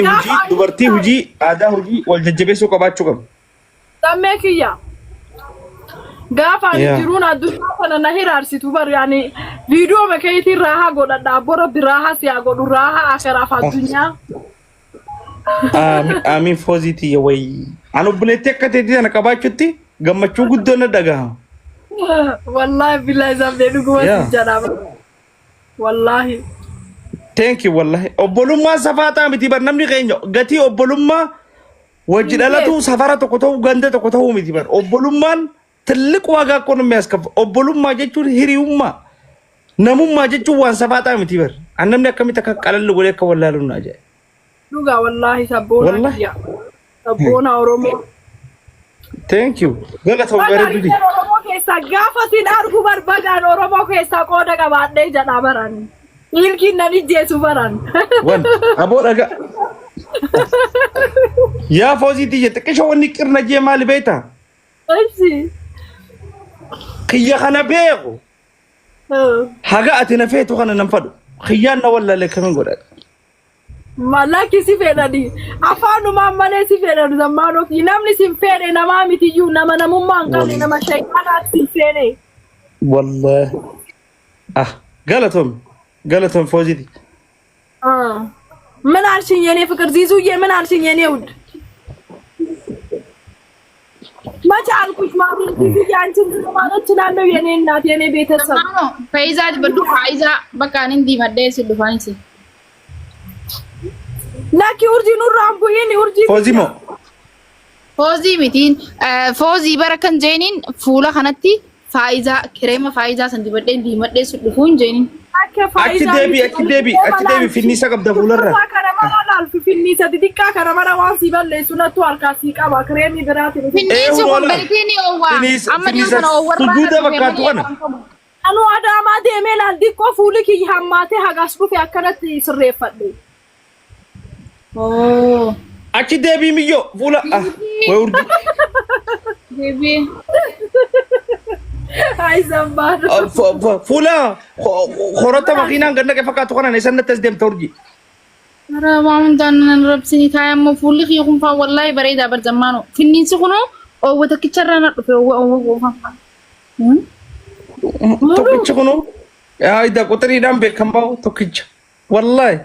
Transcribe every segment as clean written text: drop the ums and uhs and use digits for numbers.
hojii dubartii hojii aadaa hojii wal jajjabeessuu qabaachuu qabu. Sammee kiyya. Gaafa ani jiruun addunyaa kana na hiraarsitu bar yaani viidiyoo makeetiin raahaa godhadha abbora biraahaa siyaa godhu raahaa akaraaf addunyaa. Amiin fooziti wayi. An obboleettii akka ta'etti sana qabaachuutti gammachuu guddoo na dhagahama. Wallahi billahi sammee dhuguma jedhama. Wallahi. Thank you wallahi. Obbolummaa safaataa miti bar namni keenya gatii obbolummaa wajji dhalatu safara tokko ta'uu ganda tokko ta'uu miti bar obbolummaan ትልቅ ዋጋ እኮ ነው የሚያስከፍለው። ኦቦሉማ ጀቹን ሂሪውማ ነሙማ ጀቹ ዋን ሰፋጣ ምትይበር አንነም ያከሚተ ከቀለል ወደ ከወላሉና አጀ ዱጋ ወላሂ ሰቦና ያ ሰቦና ኦሮሞ ቴንክ ዩ ገለተው በረዱዲ ኦሮሞ ከሳ ጋፋቲን አርጉ በርባጋን ኦሮሞ ከሳ ቆደ ቀባደ ጀዳ በራን ይልኪን ነኒ ጄሱ በራን ወን አቦራጋ ያ ፎዚቲ የጥቅሾ ወንቅር ነጄ ማል ቤታ እሺ خيا خنا بيغو حاجة أتينا فيه تو خنا ننفدو خيانا ولا لك من قرأ مالك سيفنا دي أفانو ما مالي سيفنا زمانو ينامني سيفنا نمامي تيجو نما نممان قال نما شيطانات سيفنا والله قالتهم فوزي من عارشين يعني فكر زيزو من عارشين يعني ود ما تعرفوش ما بنتي جانتين ما نتنانو يعني النات يعني بيتسب فايزة بدو فايزة بكانين دي مدرسة دفانسي لكن أرجي نور رامبو يعني أرجي فوزي متين فوزي بركان جينين فولا خناتي فايزة كريمة فايزة سندي بدين دي مدرسة دفون جينين أكيد دبي في النساء قبل دفولر في النساء ديكا كرامنا واسي بالله سنة تواركاسي كابا كريمي براتي في النساء كمبرتيني هو أما اليوم أنا سجودة بكاتو أنا ada ama demel aldi ko fuli ki hammate hagasku fi akkanat sirreeffadhe achi debi miyo fula way urdi debi ay zambar fula khorata makina ganna ke fakatu kana nesan tasdem turji ara waan dan rabsini kaya mo fuli ki khum fa wallahi barida bar zamano finni sukuno o wata kicharana do fe o tokkicha kuno ayda qotri dam be kambao tokkicha wallahi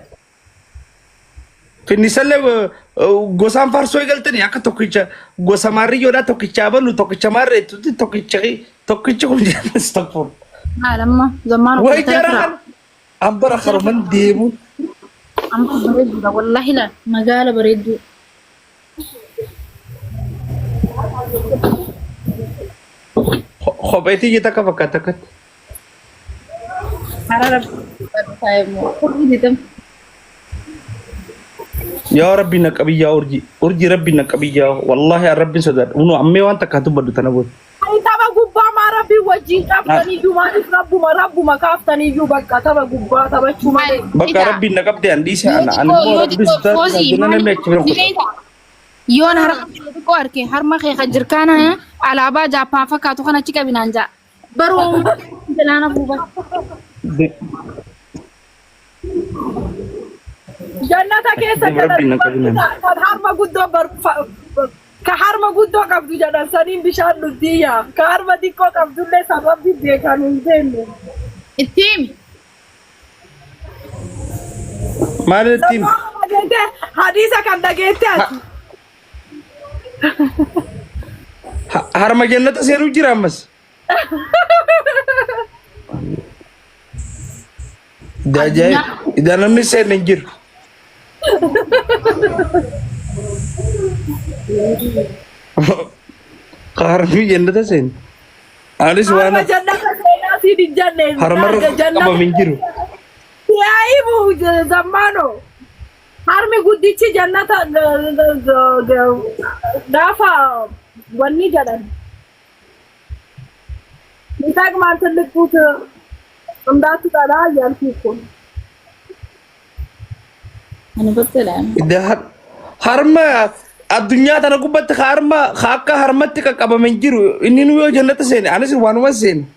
finnisalle gosan farso igaltani akka tokkicha gosa marriyo da tokkicha balu tokkicha marre tuti tokkicha kun astagfir alamma zamanu way jaran ambara kharman demu amma baridu wallahi la magala baridu خبيتي جتك فكتكت حرارة يا ربي نكبي يا أرجي ربي نكبي يا والله يا ربي صدق ونو أمي وانت كاتب بدو تنبود تبا غبا ما ربي وجين كافتني جو ما ربو ما كافتني جو بقى تبا غبا تبا شوما بقى ربي نكبي عندي سأنا أنا ربي صدق أنا نمشي يون هرم ko arke har ma khay khajir kana alaba japa fakatu kana chika binanja baro dalana buba jannata kesa har ma guddo bar ka har ma guddo qabdu jada sanin bishan ludiya ka har ma dikko qabdu le sabab bi dekanun denu itim maletim hadisa kan dagete harma jannata seeru jira ammas dajay idan namni seen njir harmi jannata seen alis wana jannata seena si di janne harmar aba minjiru yaibu zamano harmi guddichi jannata dafa wanni jadan mitag man tilkut umdatu tala yalku ana batala ida harma الدنيا تنا قبت خارما خاكا هرمتك كابا منجرو إني نويو جنة سين أنا سين وانو سين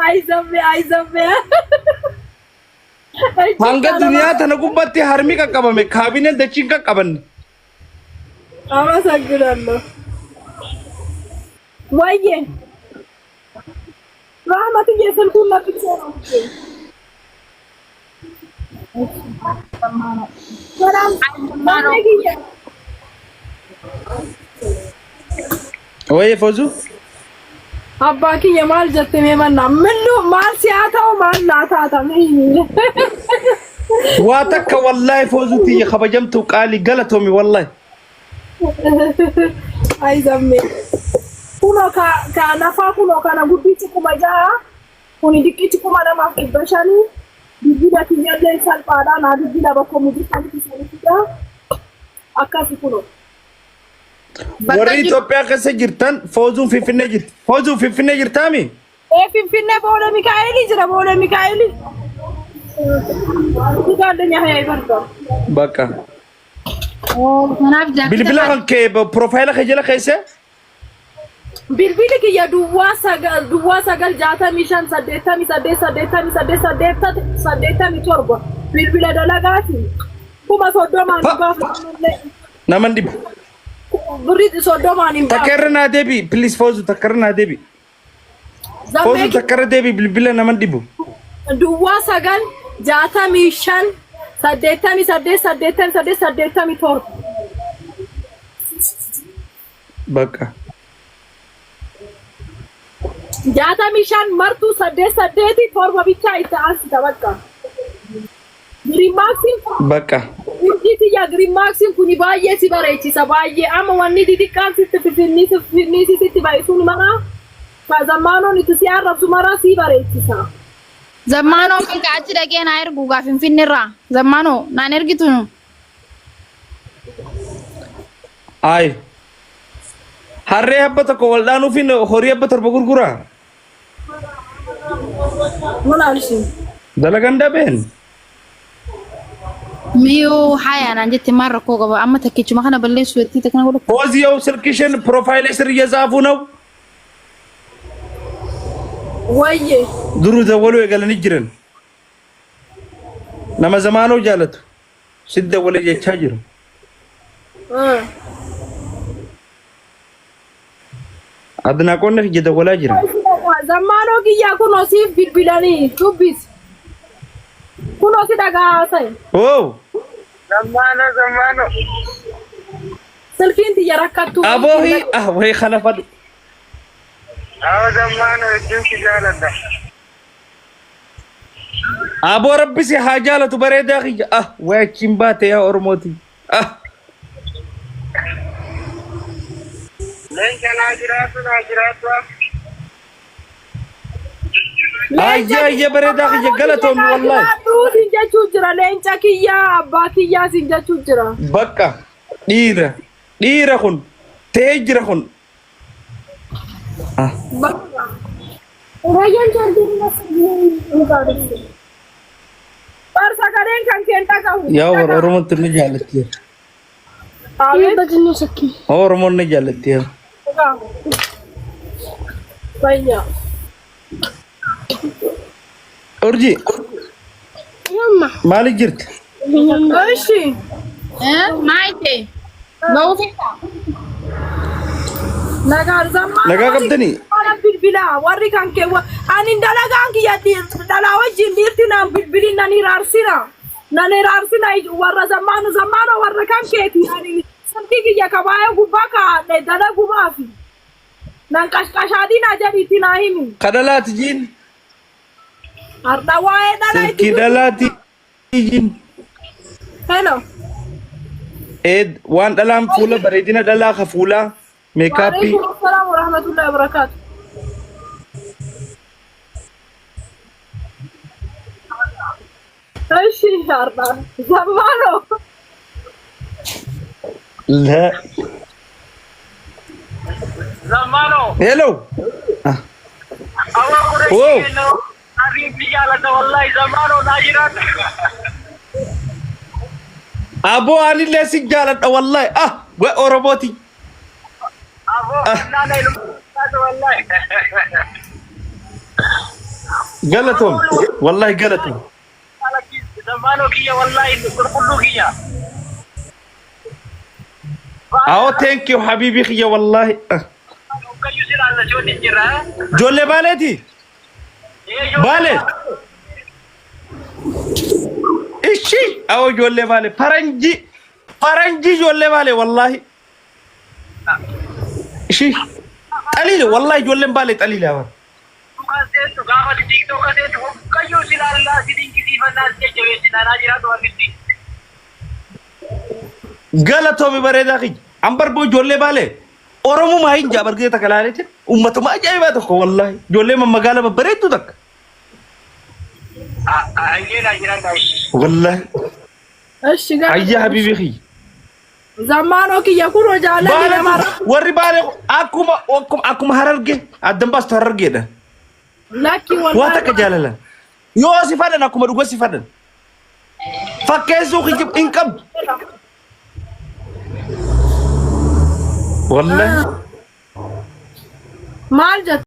ay zambe. hanga duniyaa tana gubbatti harmi qaqqabame kaabineen dachiin qaqqabanne. አመሰግናለሁ ወይዬ ራህመትዬ ስልኩን ለቅቄ ነው ሰላም ማነግዬ ወይ ፎዙ አባኪ የማል ጀተሜ መና ምኑ ማል ሲያታው ማል ላታታ ምን ዋተከ ወላሂ ፎዙቲ የኸበጀምቱ ቃሊ ገለቶሚ ወላሂ ay zamme kuno ka nafa kuno kana guddichi kuma jaa kuni dikkichi kuma nama kibashani bibida kinyalle salpada na bibida bakko mudi kanti salida akasi kuno warri Itoophiyaa keessa jirtan foozuun Finfinnee jirtaami? Finfinnee boole Mikaa'eli jira boole Mikaa'eli Gaaldenya hayya ibarta bakka kanaaf jaakita bilbila kan kee profaayila kee jala keessa bilbili kiyya duwwaa sagal 65 bilbila dalagaati kuma soddomaan baafatullee naman dibu burit soddomaan hin takkarra naa deebi please foozu takkarra naa deebi foozu takkarra deebi bilbila naman dibu duwwaa sagal 65 88 bakka 65 martu 88 torba bicha itti aansita bakka Girimaxin bakka ya Girimaxin kuni baay'ee si bareechisa baay'ee amma wanni didiqqaan sitti finfinni sitti baay'isuun mara zamanoon itti si arrabsu mara si bareechisa zammaanoo kan achi dhaqee naa ergu gaa Finfinneerraa zammaanoo naan ergitu ay harree habba tokko wal dhaanuufin horii habba torba gurguraa mulaalshi dalagan dhabeen miyoo haya naan jette maal rakkoo qaba amma takkichuma kana balleessu jettee takna godhu ፎዚየው ስልክሽን ፕሮፋይል ስር እየጻፉ ነው ወይዬ ድሩ ደወሉ የገለን ይጅረን ነማ ዘማኖ ጃለቱ ሲደወለ የቻጅሩ አድናቆነህ እየደወላ ጅራ ዘማኖ ግያ ኩኖ ሲፍ ቢልቢላኒ ዱቢስ ኩኖ ሲዳጋ ሳይ ኦ ዘማኖ ስልኪን ትየራካቱ አቦሂ ወይ ኸለፈዱ አዎ ዘማኖ እጅን ሲጃለዳ አቦ ረብሲ ሀጃለቱ በሬዳ ኺያ ወያቺን ባተ ያ ኦሮሞቲ ለንከና ጅራቱ አየ በሬዳ ኺያ ገለቶም ወላሂ ሲንጀቹ ጅራ ለንጫ ኪያ አባ ኪያ ሲንጀቹ ጅራ በቃ ዲረ ኩን ተጅረ ኩን Rayan jardin masih Parsa kalian kan kenta kau. Ya Oromo tuh nih jalan dia. Iya bajunya seki. Oromo nih jalan dia. Banyak. Orji. Mama. Malik jirt. Oishi. maayte ba'uu feetaa Nagar zaman. Nagaa qabdani? Mana bilbila warri kan ke ani dalagaan kiyati dala wajin dirti na bilbilin nani rarsina warra zamanu warra kan keti ani samti kiya kabaya gubaka de dala gumafi nan kashkashadi na jadi tinahimi Kadalat jin. arda wae dala itu Kidalati jin. hello Ed wan dalam fula baredina dala khafula makeupi. Waalaikumsalam warahmatullahi wabarakatuh. Aishi arda zamano La. ዘማኖ Hello. አዋ ቁረሽ Wow. ነው አሪፍ ይያለዳ ወላሂ ዘማኖ ናጅራት Abo anillee si jaaladha wallahi. Wa Oromoti. አቦ እና ላይ ወላሂ قالتهم والله قالتهم زمانو كيا والله كله كيا ثانك يو حبيبي خيا والله كان يصير على شو نجرا جولي بالتي بالي ايشي او جولي بالي فرنجي جولي بالي والله ايشي قليل والله جولي بالي قليل يا تو غاما تيك توك كان يصير على سيدين كيف الناس كيف انا جرا تو اكيد قالتهم بريدا خي امبر بو جولي بالي اورومو ما هي جابر كده تكلالت امته ما جايباتك والله جولي ما مقاله بريتو دك والله እሺ ጋር አያ ሀቢቢ ኺ ዘማኖ ከያ ኩሮ ጃለ ለማራ ወሪ ባለ አኩማ ሀረርጌ አደምባስ ተረርጌ ደ ላኪ ወላ ዋታ ከጃለለ ዮ ሲፈደን አኩማ ዱጎ ሲፈደን ፈከሱ ኺ እንቀብ والله ማልጀት